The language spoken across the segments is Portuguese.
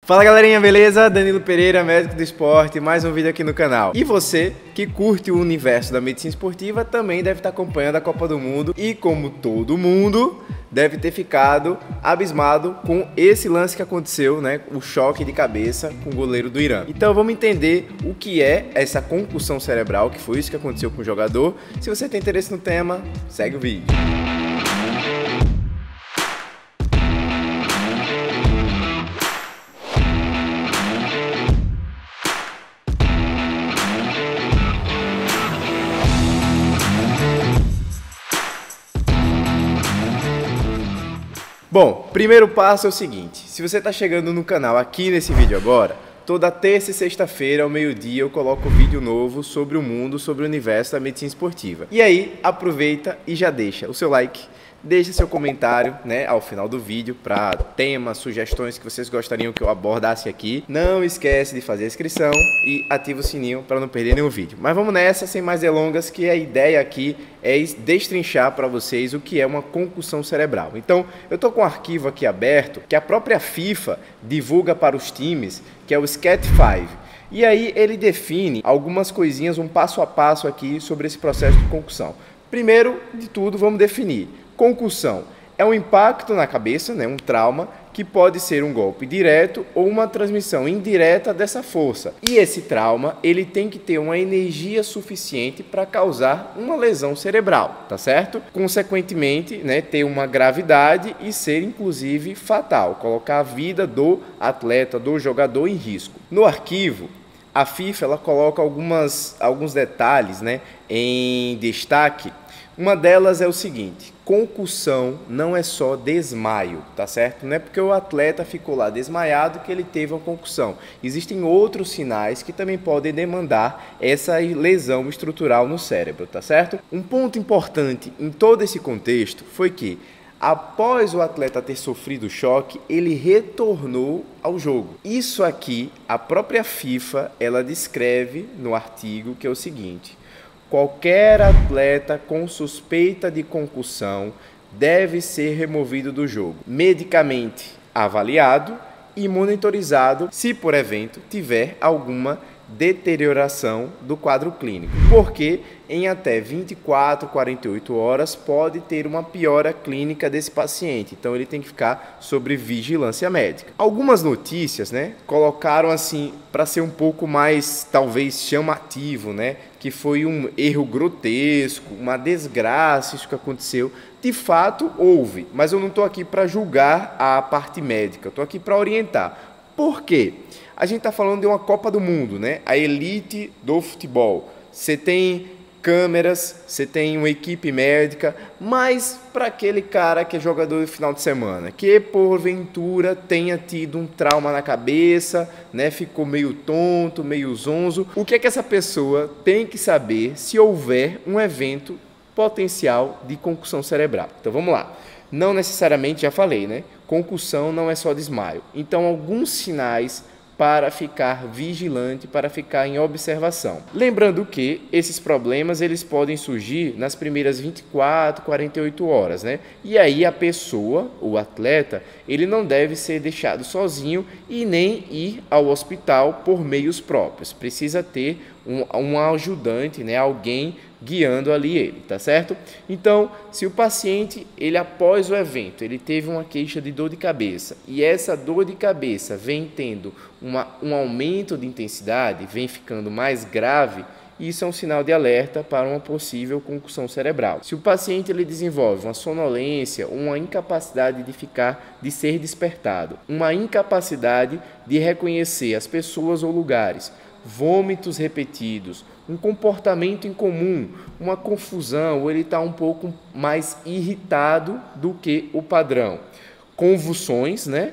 Fala galerinha, beleza? Danilo Pereira, médico do esporte, mais um vídeo aqui no canal. E você que curte o universo da medicina esportiva também deve estar acompanhando a Copa do Mundo e, como todo mundo, deve ter ficado abismado com esse lance que aconteceu, né? O choque de cabeça com o goleiro do Irã. Então vamos entender o que é essa concussão cerebral, que foi isso que aconteceu com o jogador. Se você tem interesse no tema, segue o vídeo. Bom, primeiro passo é o seguinte, se você está chegando no canal aqui nesse vídeo agora, toda terça e sexta-feira ao meio-dia eu coloco um vídeo novo sobre o mundo, sobre o universo da medicina esportiva. E aí, aproveita e já deixa o seu like, deixa seu comentário, né, ao final do vídeo para temas, sugestões que vocês gostariam que eu abordasse aqui. Não esquece de fazer a inscrição e ativa o sininho para não perder nenhum vídeo. Mas vamos nessa, sem mais delongas, que a ideia aqui é destrinchar para vocês o que é uma concussão cerebral. Então, eu estou com um arquivo aqui aberto que a própria FIFA divulga para os times, que é o SCAT-5. E aí ele define algumas coisinhas, um passo a passo aqui sobre esse processo de concussão. Primeiro de tudo, vamos definir. Concussão é um impacto na cabeça, né, um trauma, que pode ser um golpe direto ou uma transmissão indireta dessa força. E esse trauma, ele tem que ter uma energia suficiente para causar uma lesão cerebral, tá certo? Consequentemente, né, ter uma gravidade e ser inclusive fatal, colocar a vida do atleta, do jogador em risco. No arquivo, a FIFA ela coloca alguns detalhes, né, em destaque. Uma delas é o seguinte: concussão não é só desmaio, tá certo? Não é porque o atleta ficou lá desmaiado que ele teve uma concussão. Existem outros sinais que também podem demandar essa lesão estrutural no cérebro, tá certo? Um ponto importante em todo esse contexto foi que, após o atleta ter sofrido o choque, ele retornou ao jogo. Isso aqui, a própria FIFA, ela descreve no artigo, que é o seguinte: qualquer atleta com suspeita de concussão deve ser removido do jogo, medicamente avaliado e monitorizado se, por evento, tiver alguma deterioração do quadro clínico, porque em até 24, 48 horas pode ter uma piora clínica desse paciente, então ele tem que ficar sob vigilância médica. Algumas notícias, né, colocaram assim para ser um pouco mais talvez chamativo, né, que foi um erro grotesco, uma desgraça isso que aconteceu. De fato houve, mas eu não estou aqui para julgar a parte médica, estou aqui para orientar. Por quê? A gente está falando de uma Copa do Mundo, né? A elite do futebol. Você tem câmeras, você tem uma equipe médica, mas para aquele cara que é jogador de final de semana, que porventura tenha tido um trauma na cabeça, né? Ficou meio tonto, meio zonzo, o que é que essa pessoa tem que saber se houver um evento potencial de concussão cerebral? Então vamos lá. Não necessariamente, já falei, né? Concussão não é só desmaio. Então alguns sinais para ficar vigilante, para ficar em observação. Lembrando que esses problemas eles podem surgir nas primeiras 24, 48 horas, né? E aí a pessoa, o atleta, ele não deve ser deixado sozinho e nem ir ao hospital por meios próprios. Precisa ter um ajudante, né? Alguém guiando ali ele, tá certo? Então, se o paciente, ele após o evento, ele teve uma queixa de dor de cabeça e essa dor de cabeça vem tendo um aumento de intensidade, vem ficando mais grave, isso é um sinal de alerta para uma possível concussão cerebral. Se o paciente ele desenvolve uma sonolência, uma incapacidade de ser despertado, uma incapacidade de reconhecer as pessoas ou lugares, vômitos repetidos, um comportamento incomum, uma confusão, ou ele está um pouco mais irritado do que o padrão, convulsões, né?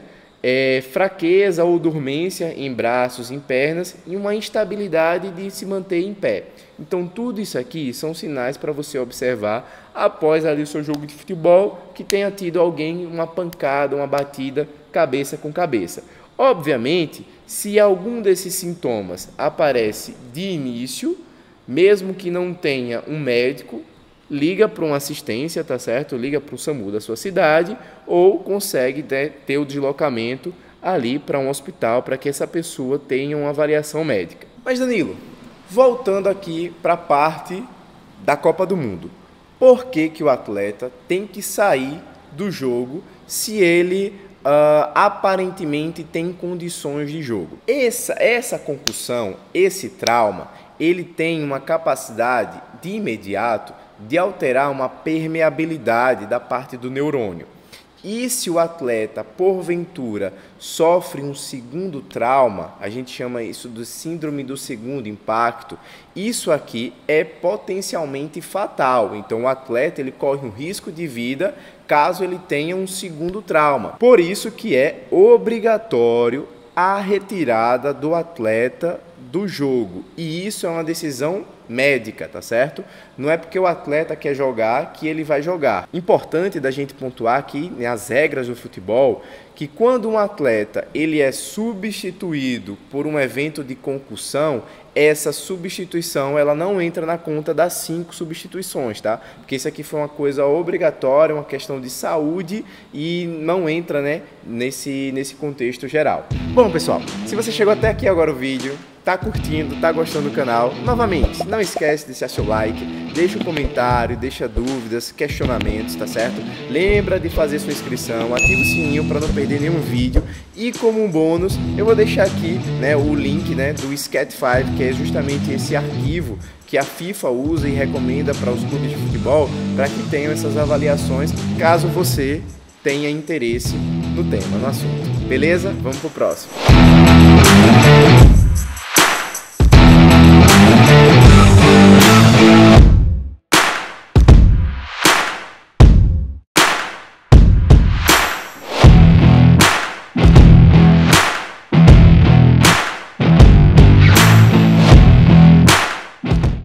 Fraqueza ou dormência em braços, em pernas e uma instabilidade de se manter em pé. Então tudo isso aqui são sinais para você observar após ali o seu jogo de futebol que tenha tido alguém, uma pancada, uma batida cabeça com cabeça. Obviamente, se algum desses sintomas aparece de início, mesmo que não tenha um médico, liga para uma assistência, tá certo? Liga para o SAMU da sua cidade ou consegue ter o deslocamento ali para um hospital para que essa pessoa tenha uma avaliação médica. Mas Danilo, voltando aqui para a parte da Copa do Mundo, por que que o atleta tem que sair do jogo se ele aparentemente tem condições de jogo? Essa concussão, esse trauma, ele tem uma capacidade de imediato de alterar uma permeabilidade da parte do neurônio. E se o atleta, porventura, sofre um segundo trauma, a gente chama isso de síndrome do segundo impacto, isso aqui é potencialmente fatal. Então o atleta ele corre um risco de vida caso ele tenha um segundo trauma. Por isso que é obrigatório a retirada do atleta do jogo. E isso é uma decisão médica, tá certo? Não é porque o atleta quer jogar que ele vai jogar. Importante da gente pontuar aqui, né, as regras do futebol, que quando um atleta ele é substituído por um evento de concussão, essa substituição ela não entra na conta das 5 substituições, tá? Porque isso aqui foi uma coisa obrigatória, uma questão de saúde e não entra, né, nesse contexto geral. Bom, pessoal, se você chegou até aqui agora o vídeo, tá curtindo, tá gostando do canal, novamente, não esquece de deixar seu like, deixa um comentário, deixa dúvidas, questionamentos, tá certo? Lembra de fazer sua inscrição, ativa o sininho para não perder nenhum vídeo e como um bônus, eu vou deixar aqui, né, o link, né, do SCAT5, que é justamente esse arquivo que a FIFA usa e recomenda para os clubes de futebol para que tenham essas avaliações, caso você tenha interesse no tema, no assunto. Beleza? Vamos pro próximo.